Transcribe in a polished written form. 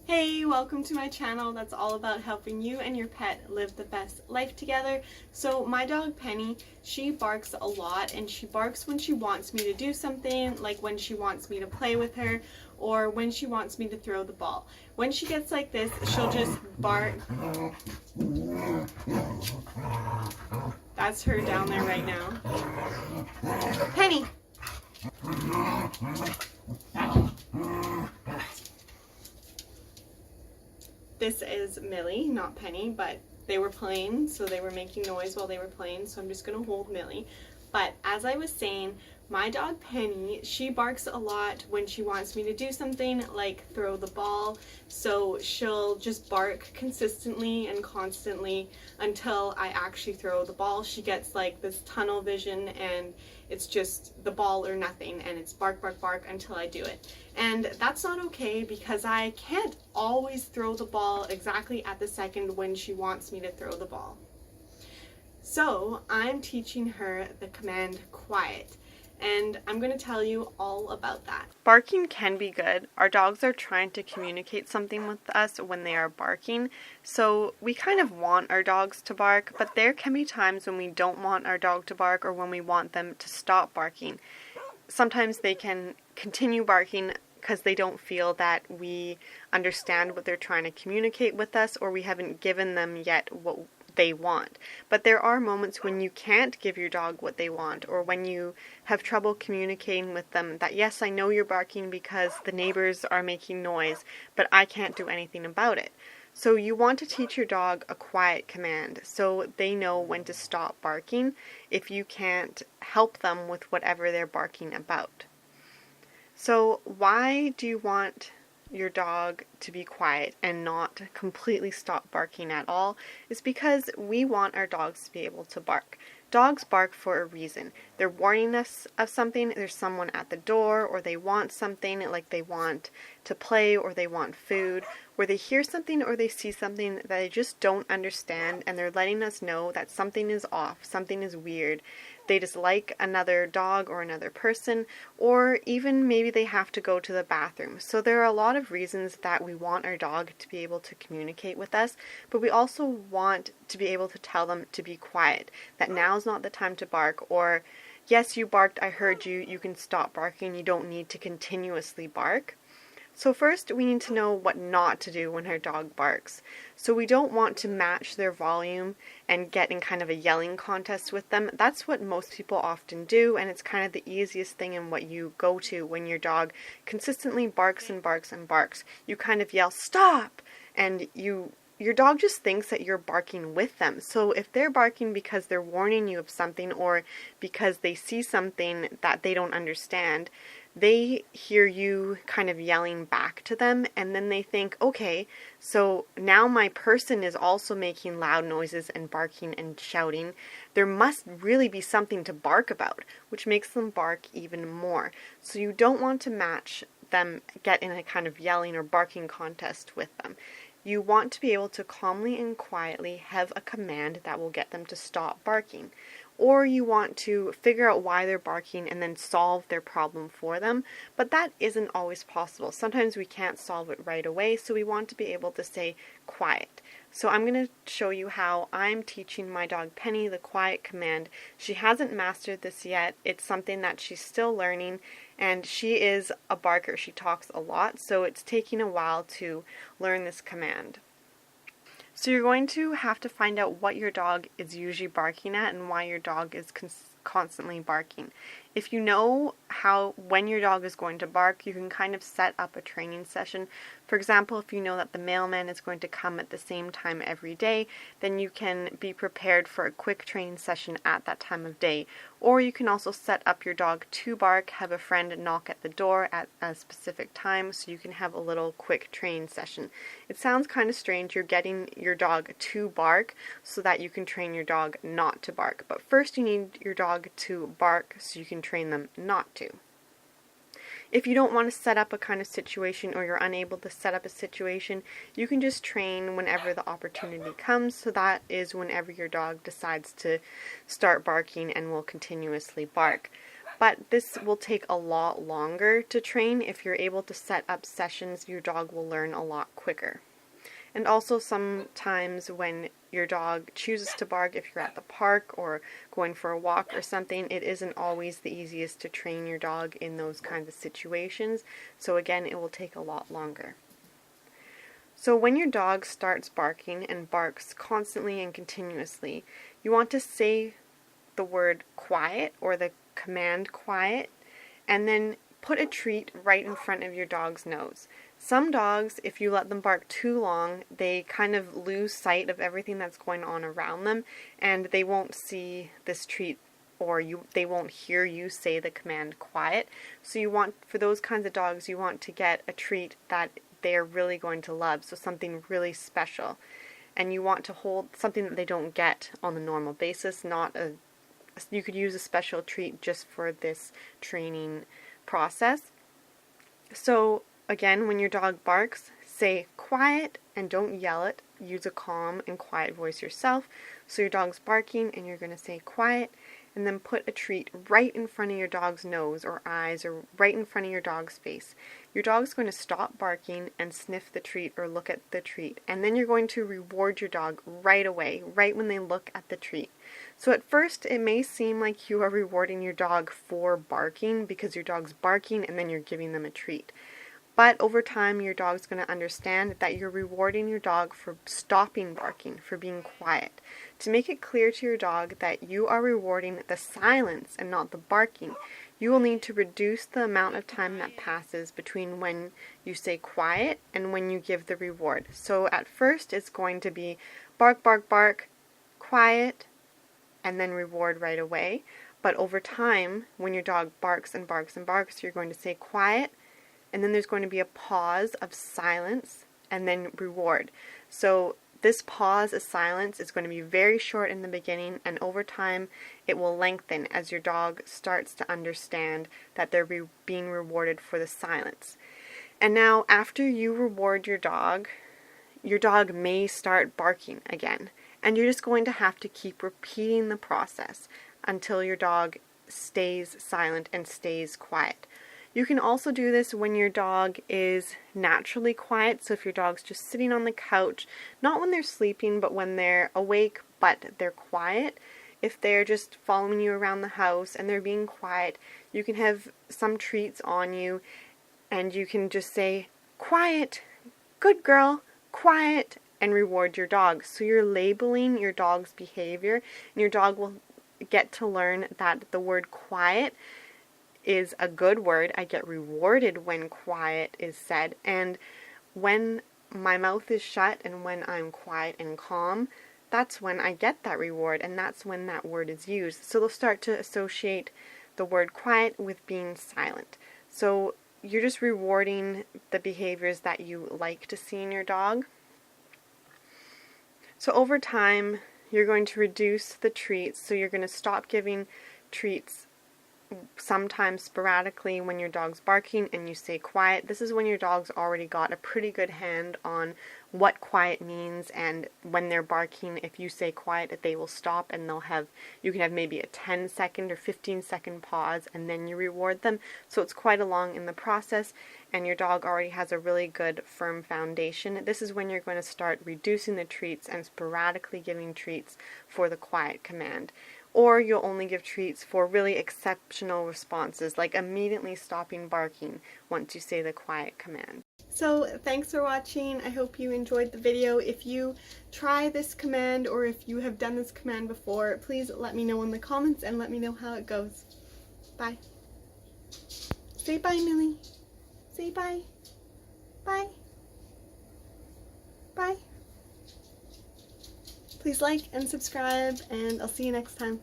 Hey, welcome to my channel that's all about helping you and your pet live the best life together. So my dog Penny, she barks a lot, and she barks when she wants me to do something, like when she wants me to play with her or when she wants me to throw the ball. When she gets like this, she'll just bark. That's her down there right now. Penny! This is Millie, not Penny, but they were playing, so they were making noise while they were playing, so I'm just going to hold Millie. But as I was saying, my dog Penny, she barks a lot when she wants me to do something like throw the ball, so she'll just bark consistently and constantly until I actually throw the ball. She gets like this tunnel vision, and it's just the ball or nothing, and it's bark, bark, bark until I do it. And that's not okay because I can't always throw the ball exactly at the second when she wants me to throw the ball. So I'm teaching her the command quiet, and I'm going to tell you all about that. Barking can be good. Our dogs are trying to communicate something with us when they are barking, so we kind of want our dogs to bark, but there can be times when we don't want our dog to bark or when we want them to stop barking. Sometimes they can continue barking because they don't feel that we understand what they're trying to communicate with us, or we haven't given them yet what they want. But there are moments when you can't give your dog what they want, or when you have trouble communicating with them that, yes, I know you're barking because the neighbors are making noise, but I can't do anything about it. So you want to teach your dog a quiet command so they know when to stop barking if you can't help them with whatever they're barking about. So why do you want your dog to be quiet and not completely stop barking at all? Is because we want our dogs to be able to bark. Dogs bark for a reason. They're warning us of something. There's someone at the door, or they want something, like they want to play or they want food, or they hear something or they see something that they just don't understand, and they're letting us know that something is off, something is weird. They dislike another dog or another person, or even maybe they have to go to the bathroom. So there are a lot of reasons that we want our dog to be able to communicate with us, but we also want to be able to tell them to be quiet, that now's not the time to bark, or yes, you barked, I heard you, you can stop barking, you don't need to continuously bark. So first, we need to know what not to do when our dog barks. So we don't want to match their volume and get in kind of a yelling contest with them. That's what most people often do, and it's kind of the easiest thing and what you go to when your dog consistently barks and barks and barks. You kind of yell, stop! And your dog just thinks that you're barking with them. So if they're barking because they're warning you of something, or because they see something that they don't understand, they hear you kind of yelling back to them, and then they think, okay, so now my person is also making loud noises and barking and shouting. There must really be something to bark about, which makes them bark even more. So you don't want to match them, get in a kind of yelling or barking contest with them. You want to be able to calmly and quietly have a command that will get them to stop barking. Or you want to figure out why they're barking and then solve their problem for them, but that isn't always possible. Sometimes we can't solve it right away, so we want to be able to say quiet. So I'm going to show you how I'm teaching my dog Penny the quiet command. She hasn't mastered this yet. It's something that she's still learning, and she is a barker. She talks a lot, so it's taking a while to learn this command. So you're going to have to find out what your dog is usually barking at and why your dog is constantly barking. If you know when your dog is going to bark, you can kind of set up a training session. For example, if you know that the mailman is going to come at the same time every day, then you can be prepared for a quick training session at that time of day. Or you can also set up your dog to bark, have a friend knock at the door at a specific time so you can have a little quick training session. It sounds kind of strange, you're getting your dog to bark so that you can train your dog not to bark. But first you need your dog to bark so you can train them not to. If you don't want to set up a kind of situation, or you're unable to set up a situation, you can just train whenever the opportunity comes. So that is whenever your dog decides to start barking and will continuously bark. but this will take a lot longer to train. If you're able to set up sessions, your dog will learn a lot quicker. And also sometimes when your dog chooses to bark, if you're at the park or going for a walk or something, it isn't always the easiest to train your dog in those kinds of situations. So again, it will take a lot longer. So when your dog starts barking and barks constantly and continuously, you want to say the word quiet or the command quiet, and then put a treat right in front of your dog's nose. Some dogs, if you let them bark too long, they kind of lose sight of everything that's going on around them, and they won't see this treat, or they won't hear you say the command quiet. So you want, for those kinds of dogs, you want to get a treat that they're really going to love, so something really special. And you want to hold something that they don't get on a normal basis, you could use a special treat just for this training process. So again, when your dog barks, say quiet and don't yell it. Use a calm and quiet voice yourself. So your dog's barking and you're going to say quiet, and then put a treat right in front of your dog's nose or eyes, or right in front of your dog's face. Your dog's going to stop barking and sniff the treat or look at the treat, and then you're going to reward your dog right away, right when they look at the treat. So at first it may seem like you are rewarding your dog for barking because your dog's barking and then you're giving them a treat. But over time, your dog's going to understand that you're rewarding your dog for stopping barking, for being quiet. To make it clear to your dog that you are rewarding the silence and not the barking, you will need to reduce the amount of time that passes between when you say quiet and when you give the reward. So at first, it's going to be bark, bark, bark, quiet, and then reward right away. But over time, when your dog barks and barks and barks, you're going to say quiet, and then there's going to be a pause of silence, and then reward. So this pause of silence is going to be very short in the beginning, and over time it will lengthen as your dog starts to understand that they're being rewarded for the silence. And now after you reward your dog may start barking again. And you're just going to have to keep repeating the process until your dog stays silent and stays quiet. You can also do this when your dog is naturally quiet. So if your dog's just sitting on the couch, not when they're sleeping, but when they're awake, but they're quiet. If they're just following you around the house and they're being quiet, you can have some treats on you and you can just say, quiet, good girl, quiet, and reward your dog. So you're labeling your dog's behavior, and your dog will get to learn that the word quiet is a good word. I get rewarded when quiet is said, and when my mouth is shut and when I'm quiet and calm, that's when I get that reward, and that's when that word is used. So they'll start to associate the word quiet with being silent. So you're just rewarding the behaviors that you like to see in your dog. So over time, you're going to reduce the treats. So you're going to stop giving treats sometimes sporadically when your dog's barking and you say quiet. This is when your dog's already got a pretty good hand on what quiet means, and when they're barking, if you say quiet, they will stop, and you can have maybe a 10-second or 15-second pause, and then you reward them. So it's quite along in the process, and your dog already has a really good firm foundation. This is when you're going to start reducing the treats and sporadically giving treats for the quiet command. Or you'll only give treats for really exceptional responses, like immediately stopping barking once you say the quiet command. So thanks for watching. I hope you enjoyed the video. If you try this command, or if you have done this command before, please let me know in the comments and let me know how it goes. Bye. Say bye, Millie. Say bye. Bye. Bye. Please like and subscribe, and I'll see you next time.